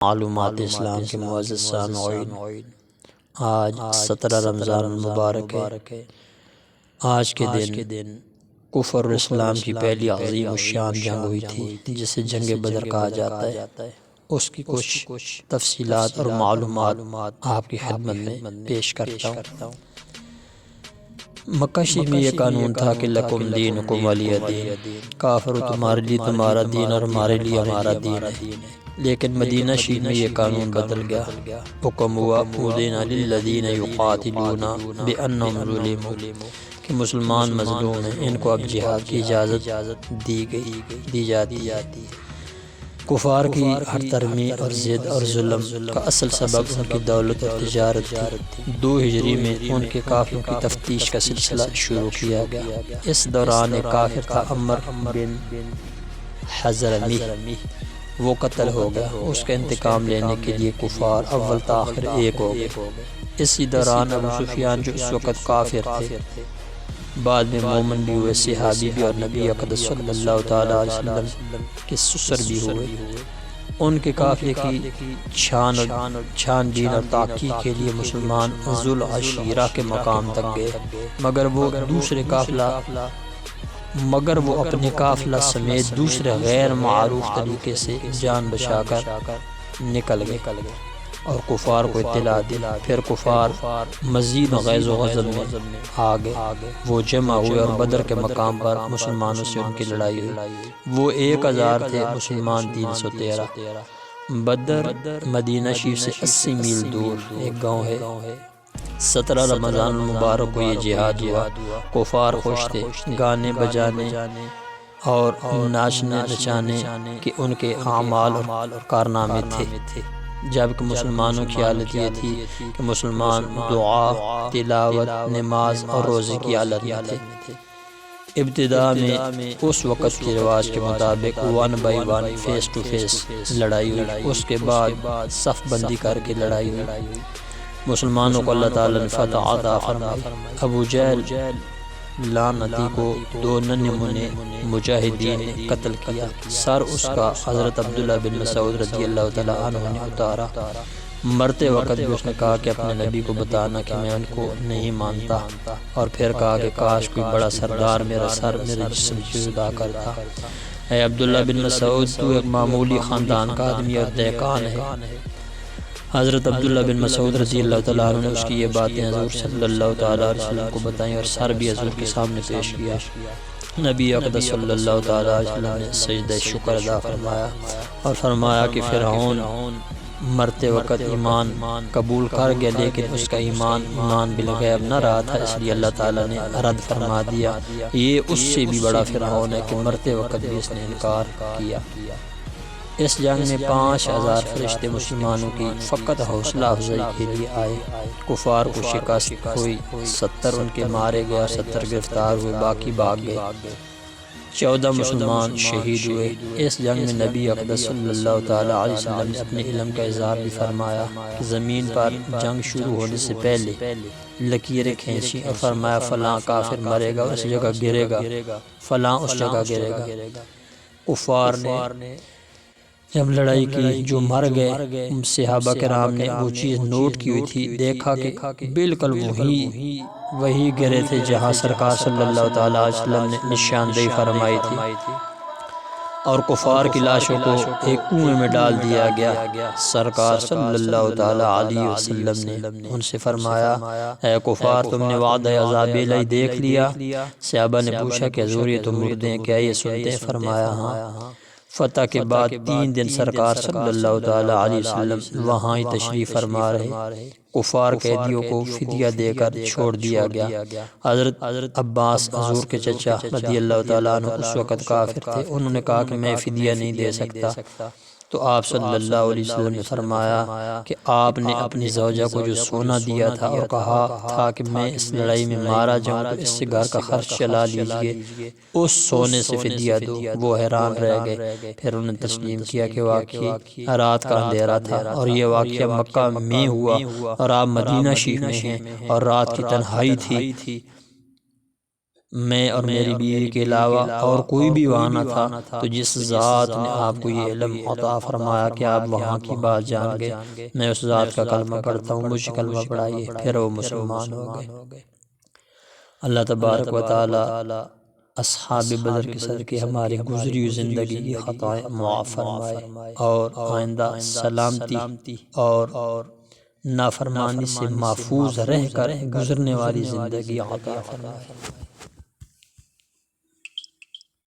معلومات اسلام کے معزز سامعین، آج 17 رمضان المبارک ہے۔ آج کے دن کفر اور اسلام کی پہلی عظیم الشان جنگ ہوئی تھی، جسے جنگ بدر کہا جاتا ہے۔ اس کی کچھ تفصیلات اور معلومات آپ کی خدمت میں پیش کرتا ہوں۔ مکہ شریف میں یہ قانون تھا کہ لکم دینکم ولی دین، کافر تمہارے لیے تمہارا دین اور ہمارے لیے ہمارا دین ہے۔ لیکن مدینہ شریف میں یہ قانون بدل گیا۔ حکم ہوا اذن للذین یقاتلون بانہم ظلموا، کہ مسلمان مظلوم ہیں، ان کو اب جہاد کی اجازت دی جاتی ہے۔ کفار کی ہر ترمی اور ضد اور ظلم کا اصل سبب ان کی دولت اور تجارت تھی۔ 2 ہجری میں ان کے قافلوں کی تفتیش کا سلسلہ شروع کیا گیا۔ اس دوران ایک کافر تھا عمرو بن حضرمی، وہ قتل ہو گیا۔ اس کا انتقام لینے کے لیے کفار اول تاخر ایک ہو گئے۔ اسی دوران ابو سفیان جو اس وقت کافر تھے، بعد میں مومن بھی ہوئے، صحابی بھی، اور نبی اقدس صلی اللہ تعالیٰ علیہ وسلم کے سسر بھی ہوئے۔ ان کے قافلے کی چھان بین اور تحقیق کے لیے مسلمان ذوالعشیرہ کے مقام تک گئے، مگر وہ اپنے قافلہ سمیت دوسرے غیر معروف طریقے سے جان بچا کر نکل گئے اور کفار کو اطلاع دی۔ پھر کفار مزید غیظ و غضب میں آ گئے، وہ جمع ہوئے اور بدر کے مقام پر مسلمانوں سے ان کی لڑائی ہوئی۔ وہ 1000 تھے، مسلمان 313۔ بدر مدینہ شریف سے 80 میل دور ایک گاؤں ہے۔ 17 رمضان المبارک کو یہ جہاد ہوا۔ کفار خوش تھے، گانے بجانے اور ناچنے نچانے کے ان کے اعمال اور کارنامے تھے، جبکہ مسلمانوں کی حالت یہ تھی کہ مسلمان دعا، تلاوت، نماز اور روزے کی حالت میں تھے۔ ابتدا میں اس وقت کے رواج کے مطابق 1 by 1 فیس ٹو فیس لڑائی ہوئی، اس کے بعد صف بندی کر کے لڑائی ہوئی۔ مسلمانوں کو اللہ تعالیٰ نے فتح عطا فرمائی۔ ابو جہل لعنتی کو 2 ننھے منھے مجاہدین نے قتل کیا۔ سر اس کا حضرت عبداللہ بن مسعود رضی اللہ تعالیٰ عنہ نے اتارا۔ مرتے وقت بھی اس نے کہا کہ اپنے نبی کو بتانا کہ میں ان کو نہیں مانتا، اور پھر کہا کہ کاش کوئی بڑا سردار میرا سر میرے جسم سے جدا کرتا۔ اے عبداللہ بن مسعود، تو ایک معمولی خاندان کا آدمی اور دہقان ہے۔ حضرت عبداللہ بن مسعود رضی اللہ تعالیٰ عنہ نے اس کی یہ باتیں حضور صلی اللہ تعالیٰ علیہ وسلم کو بتائیں اور سر بھی حضور کے سامنے پیش کیا۔ نبی اقدس صلی اللہ تعالیٰ علیہ وسلم نے سجدہ شکر ادا فرمایا اور فرمایا کہ فرعون مرتے وقت ایمان قبول کر گیا، لیکن اس کا ایمان بالغیب نہ رہا تھا، اس لیے اللہ تعالیٰ نے رد فرما دیا۔ یہ اس سے بھی بڑا فرعون ہے کہ مرتے وقت بھی اس نے انکار کیا۔ اس جنگ میں 5000 فرشتے مسلمانوں کی فقط حوصلہ افزائی کے لیے آئے۔ کفار کو شکست ہوئی، 70 ان کے مارے گئے اور 70 گرفتار ہوئے، باقی بھاگ گئے۔ 14 مسلمان شہید ہوئے۔ اس جنگ میں نبی اقدس صلی اللہ تعالیٰ علیہ وسلم نے اپنے علم کا اظہار بھی فرمایا کہ زمین پر جنگ شروع ہونے سے پہلے لکیریں کھینچی اور فرمایا فلاں کافر مرے گا، اس جگہ گرے گا، فلاں اس جگہ گرے گا۔ کفار نے جب لڑائی کی، جو مر گئے صحابہ کرام نے وہ چیز نوٹ کی ہوئی تھی، دیکھا کہ بالکل وہی گرے تھے جہاں سرکار صلی اللہ تعالیٰ علیہ وسلم نے نشاندہی فرمائی تھی، اور کفار کی لاشوں کو ایک کنویں میں ڈال دیا گیا۔ سرکار صلی اللہ تعالیٰ علیہ وسلم نے ان سے فرمایا اے کفار، تم نے وعدہ عذاب الہی دیکھ لیا؟ صحابہ نے پوچھا کہ حضور یہ تو مردے ہیں، کیا یہ سنتے ہیں؟ فرمایا ہاں۔ فتح کے بعد 3 دن سرکار صلی اللہ تعالیٰ علیہ وسلم وہاں ہی تشریف فرما رہے۔ کفار قیدیوں کو فدیہ دے کر چھوڑ دیا گیا۔ حضرت عباس حضور کے چچا رضی اللہ تعالیٰ عنہ اس وقت کافر تھے، انہوں نے کہا کہ میں فدیہ نہیں دے سکتا، تو آپ صلی اللہ علیہ وسلم نے فرمایا کہ آپ نے اپنی زوجہ کو جو سونا دیا تھا اور کہا تھا کہ میں اس لڑائی میں مارا جاؤں تو اس سے گھر کا خرچ چلا لیجئے، اس سونے سے فدیہ دو۔ وہ حیران رہ گئے، پھر انہوں نے تسلیم کیا کہ واقعی رات کا اندھیرا تھا اور یہ واقعہ مکہ میں ہوا اور آپ مدینہ شریف میں ہیں اور رات کی تنہائی تھی۔ میں اور میری بیوی کے علاوہ اور کوئی بھی وہاں نہ تھا، تو جس ذات نے آپ کو یہ علم عطا فرمایا کہ آپ وہاں کی بات جان گئے، میں اس ذات کا کلمہ پڑھتا ہوں، مجھ کلمہ پڑھائیے۔ پھر وہ مسلمان ہو گئے۔ اللہ تبارک و تعالی اصحاب بدر کے صدقے ہماری گزری ہوئی زندگی کی خطائیں معاف فرمائے، اور آئندہ سلامتی اور نافرمانی سے محفوظ رہ کر گزرنے والی زندگی عطا فرمائے۔